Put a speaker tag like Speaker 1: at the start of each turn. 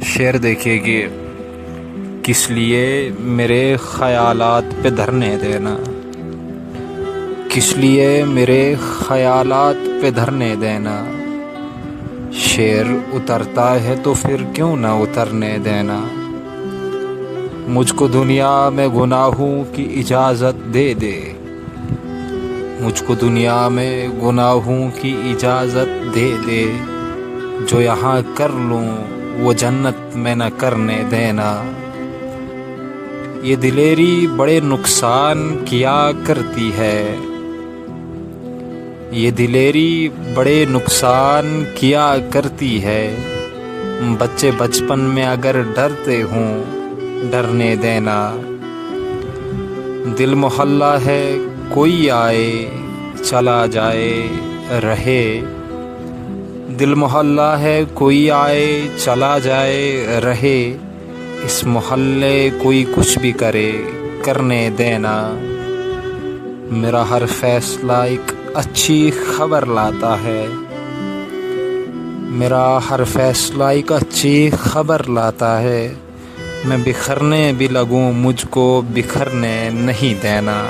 Speaker 1: شعر دیکھیے کہ کس لیے میرے خیالات پہ دھرنے دینا، کس لیے میرے خیالات پہ دھرنے دینا، شعر اترتا ہے تو پھر کیوں نہ اترنے دینا، مجھ کو دنیا میں گناہوں کی اجازت دے دے، مجھ کو دنیا میں گناہوں کی اجازت دے دے، جو یہاں کر لوں وہ جنت میں نہ کرنے دینا، یہ دلیری بڑے نقصان کیا کرتی ہے، یہ دلیری بڑے نقصان کیا کرتی ہے، بچے بچپن میں اگر ڈرتے ہوں ڈرنے دینا، دل محلہ ہے کوئی آئے چلا جائے رہے، دل محلہ ہے کوئی آئے چلا جائے رہے، اس محلے کوئی کچھ بھی کرے کرنے دینا، میرا ہر فیصلہ ایک اچھی خبر لاتا ہے، میرا ہر فیصلہ ایک اچھی خبر لاتا ہے، میں بکھرنے بھی لگوں مجھ کو بکھرنے نہیں دینا۔